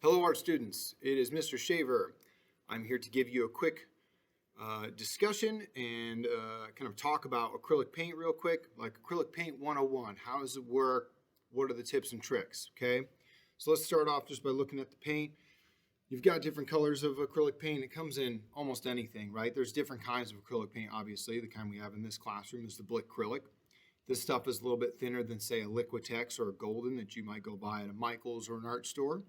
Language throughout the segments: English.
Hello art students, it is Mr. Shaver. I'm here to give you a quick discussion and kind of talk about acrylic paint real quick, like acrylic paint 101. How does it work? What are the tips and tricks, okay? So let's start off just by looking at the paint. You've got different colors of acrylic paint. It comes in almost anything, right? There's different kinds of acrylic paint, obviously. The kind we have in this classroom is the Blick acrylic. This stuff is a little bit thinner than, say, a Liquitex or a Golden that you might go buy at a Michael's or an art store.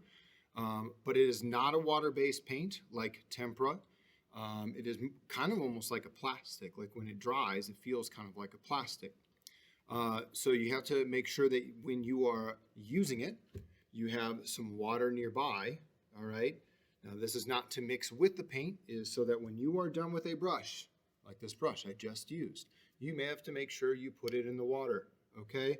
But it is not a water-based paint like tempera. It is kind of almost like a plastic. Like when it dries, it feels kind of like a plastic. So you have to make sure that when you are using it, you have some water nearby, all right? Now this is not to mix with the paint, it is so that when you are done with a brush, like this brush I just used, you may have to make sure you put it in the water, okay?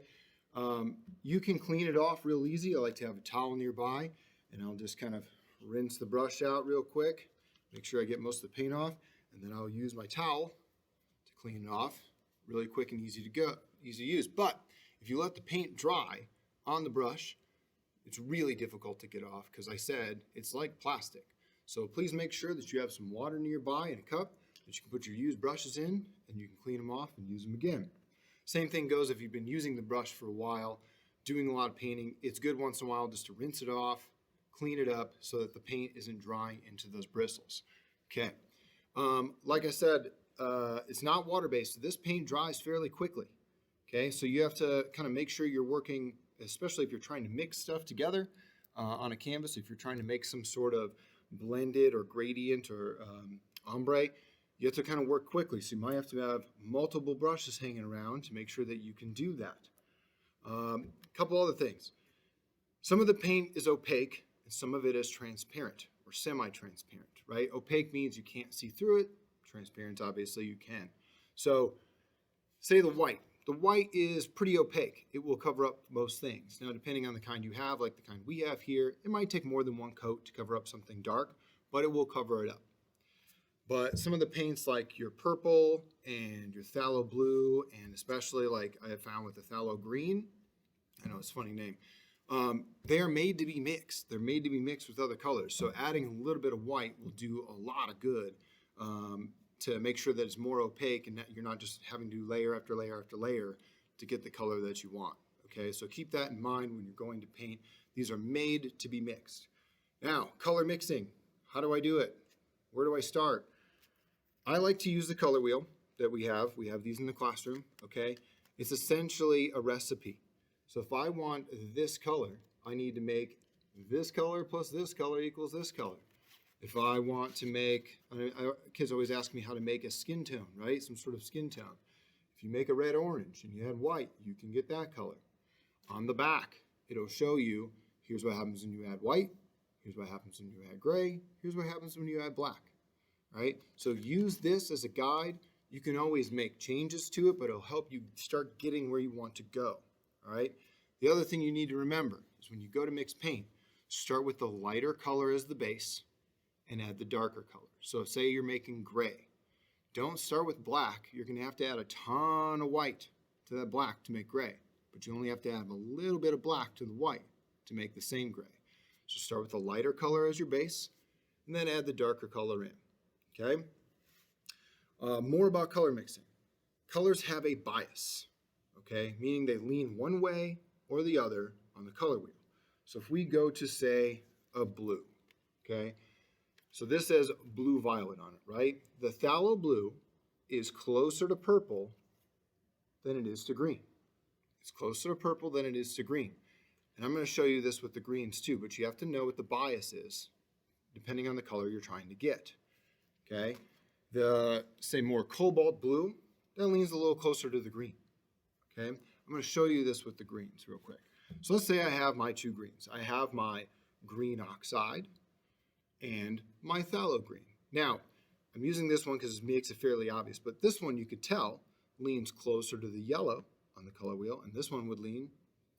You can clean it off real easy. I like to have a towel nearby. And I'll just kind of rinse the brush out real quick, make sure I get most of the paint off, and then I'll use my towel to clean it off. Really quick and easy to use. But if you let the paint dry on the brush, it's really difficult to get off because I said it's like plastic. So please make sure that you have some water nearby in a cup that you can put your used brushes in, and you can clean them off and use them again. Same thing goes if you've been using the brush for a while, doing a lot of painting. It's good once in a while just to rinse it off, clean it up so that the paint isn't drying into those bristles. Okay, like I said, it's not water-based, so this paint dries fairly quickly. Okay, so you have to kind of make sure you're working, especially if you're trying to mix stuff together on a canvas, if you're trying to make some sort of blended or gradient or ombre, you have to kind of work quickly. So you might have to have multiple brushes hanging around to make sure that you can do that. A couple other things. Some of the paint is opaque, some of it is transparent or semi-transparent, right? Opaque means you can't see through it. Transparent, obviously, you can. So say the white. The white is pretty opaque. It will cover up most things. Now, depending on the kind you have, like the kind we have here, it might take more than one coat to cover up something dark, but it will cover it up. But some of the paints like your purple and your phthalo blue, and especially like I have found with the phthalo green, I know it's a funny name, they are made to be mixed. They're made to be mixed with other colors. So adding a little bit of white will do a lot of good to make sure that it's more opaque and that you're not just having to do layer after layer after layer to get the color that you want. Okay, so keep that in mind when you're going to paint. These are made to be mixed. Now, color mixing. How do I do it? Where do I start? I like to use the color wheel that we have. We have these in the classroom, okay? It's essentially a recipe. So if I want this color, I need to make this color plus this color equals this color. If I want to make, kids always ask me how to make a skin tone, right? Some sort of skin tone. If you make a red orange and you add white, you can get that color. On the back, it'll show you, here's what happens when you add white, here's what happens when you add gray, here's what happens when you add black, right? So use this as a guide. You can always make changes to it, but it'll help you start getting where you want to go. All right. The other thing you need to remember is when you go to mix paint, start with the lighter color as the base and add the darker color. So say you're making gray. Don't start with black. You're going to have to add a ton of white to that black to make gray. But you only have to add a little bit of black to the white to make the same gray. So start with the lighter color as your base and then add the darker color in. Okay. More about color mixing. Colors have a bias. Okay, meaning they lean one way or the other on the color wheel. So if we go to, say, a blue, okay, so this says blue violet on it, right? The phthalo blue is closer to purple than it is to green. It's closer to purple than it is to green. And I'm going to show you this with the greens too, but you have to know what the bias is depending on the color you're trying to get, okay? The, say, more cobalt blue, that leans a little closer to the green. Okay, I'm going to show you this with the greens real quick. So let's say I have my two greens. I have my green oxide and my phthalo green. Now, I'm using this one because it makes it fairly obvious, but this one you could tell leans closer to the yellow on the color wheel, and this one would lean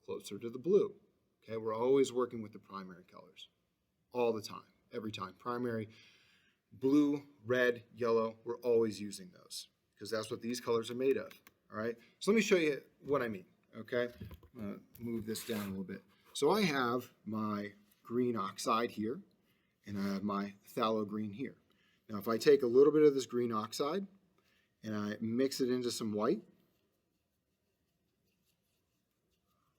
closer to the blue. Okay, we're always working with the primary colors all the time, every time. Primary, blue, red, yellow, we're always using those because that's what these colors are made of. All right, so let me show you what I mean, okay? Move this down a little bit. So I have my green oxide here, and I have my phthalo green here. Now if I take a little bit of this green oxide and I mix it into some white,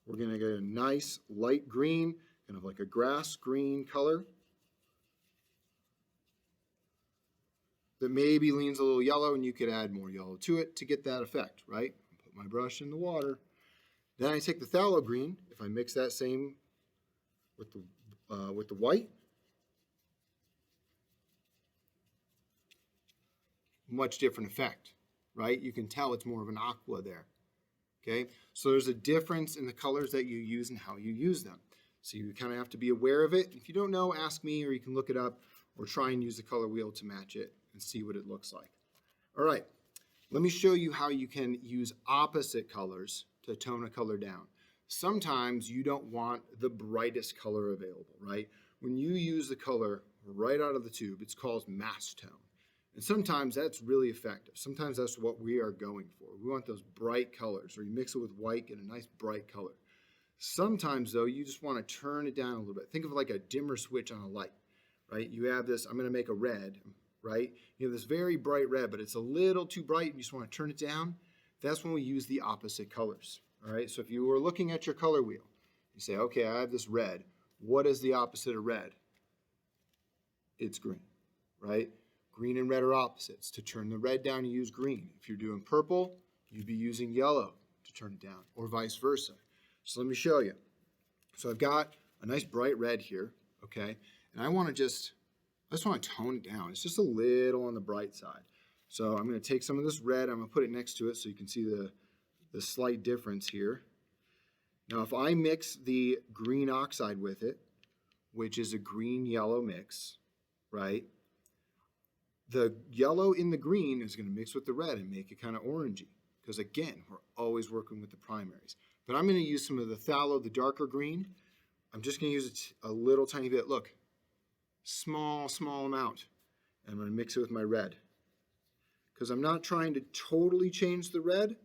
we're going to get a nice light green, kind of like a grass green color that maybe leans a little yellow, and you could add more yellow to it to get that effect, right? Put my brush in the water. Then I take the phthalo green, if I mix that same with the white, much different effect, right? You can tell it's more of an aqua there, okay? So there's a difference in the colors that you use and how you use them. So you kind of have to be aware of it. If you don't know, ask me, or you can look it up or try and use the color wheel to match it and see what it looks like. All right, let me show you how you can use opposite colors to tone a color down. Sometimes you don't want the brightest color available, right? When you use the color right out of the tube, it's called mass tone. And sometimes that's really effective. Sometimes that's what we are going for. We want those bright colors, or you mix it with white, get a nice bright color. Sometimes though, you just want to turn it down a little bit. Think of it like a dimmer switch on a light, right? You have this, I'm going to make a red, right? You have this very bright red, but it's a little too bright and you just want to turn it down. That's when we use the opposite colors, all right? So if you were looking at your color wheel, you say, okay, I have this red. What is the opposite of red? It's green, right? Green and red are opposites. To turn the red down, you use green. If you're doing purple, you'd be using yellow to turn it down, or vice versa. So let me show you. So I've got a nice bright red here, okay? And I just want to tone it down. It's just a little on the bright side. So I'm going to take some of this red, I'm going to put it next to it so you can see the slight difference here. Now if I mix the green oxide with it, which is a green-yellow mix, right? The yellow in the green is going to mix with the red and make it kind of orangey. Because again, we're always working with the primaries. But I'm going to use some of the phthalo, the darker green. I'm just going to use a little tiny bit. Look, small amount. And I'm going to mix it with my red. Because I'm not trying to totally change the red.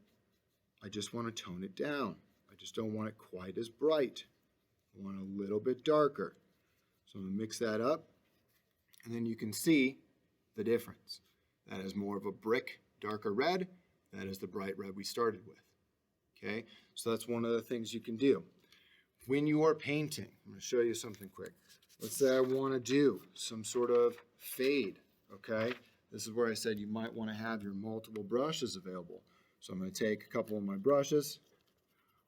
I just want to tone it down. I just don't want it quite as bright. I want a little bit darker. So I'm going to mix that up. And then you can see the difference. That is more of a brick, darker red. That is the bright red we started with. Okay, so that's one of the things you can do. When you are painting, I'm going to show you something quick. Let's say I want to do some sort of fade, okay? This is where I said you might want to have your multiple brushes available. So I'm going to take a couple of my brushes.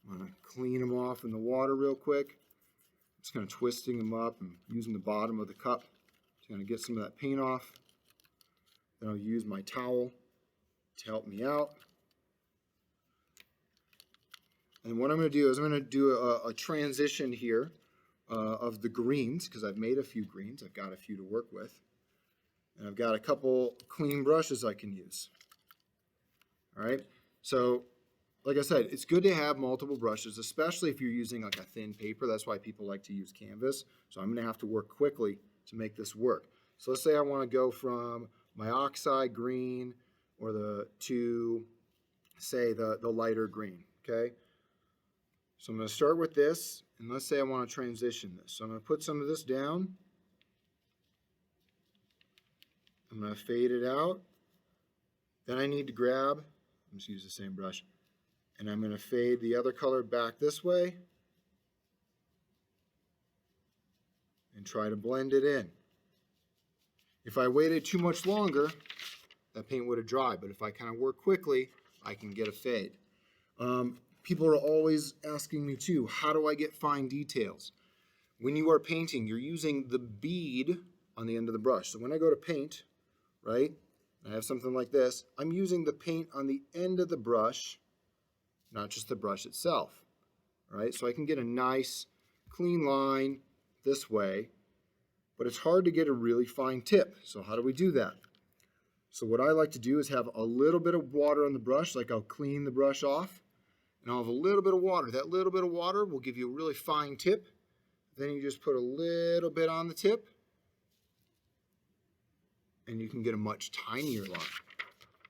I'm going to clean them off in the water real quick. Just kind of twisting them up and using the bottom of the cup to kind of get some of that paint off. Then I'll use my towel to help me out. And what I'm going to do is I'm going to do a transition here of the greens, because I've made a few greens. I've got a few to work with. And I've got a couple clean brushes I can use. All right. So, like I said, it's good to have multiple brushes, especially if you're using like a thin paper. That's why people like to use canvas. So I'm going to have to work quickly to make this work. So let's say I want to go from my oxide green to, say, the lighter green, okay? So I'm going to start with this, and let's say I want to transition this. So I'm going to put some of this down. I'm going to fade it out. Then I need to grab, I'm just use the same brush, and I'm going to fade the other color back this way and try to blend it in. If I waited too much longer, that paint would have dried, but if I kind of work quickly, I can get a fade. People are always asking me too, how do I get fine details? When you are painting, you're using the bead on the end of the brush. So when I go to paint, right, I have something like this, I'm using the paint on the end of the brush, not just the brush itself, right? So I can get a nice clean line this way, but it's hard to get a really fine tip. So how do we do that? So what I like to do is have a little bit of water on the brush, like I'll clean the brush off, and I'll have a little bit of water. That little bit of water will give you a really fine tip. Then you just put a little bit on the tip, and you can get a much tinier line,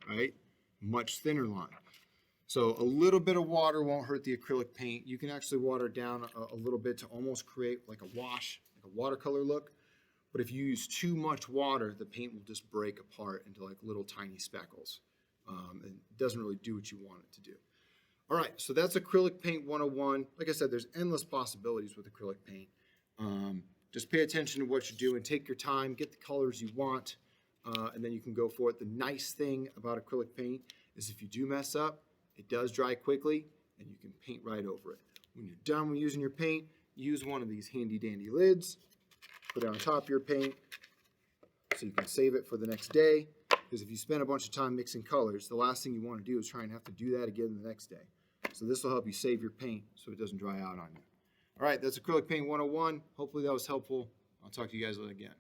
right? Much thinner line. So a little bit of water won't hurt the acrylic paint. You can actually water it down a little bit to almost create like a wash like a watercolor look. But if you use too much water, the paint will just break apart into like little tiny speckles. And it doesn't really do what you want it to do. All right, so that's Acrylic Paint 101. Like I said, there's endless possibilities with acrylic paint. Just pay attention to what you're doing. Take your time, get the colors you want, and then you can go for it. The nice thing about acrylic paint is if you do mess up, it does dry quickly, and you can paint right over it. When you're done with using your paint, use one of these handy dandy lids, put it on top of your paint so you can save it for the next day. Because if you spend a bunch of time mixing colors, the last thing you want to do is try and have to do that again the next day. So this will help you save your paint so it doesn't dry out on you. All right, that's Acrylic Paint 101. Hopefully that was helpful. I'll talk to you guys again.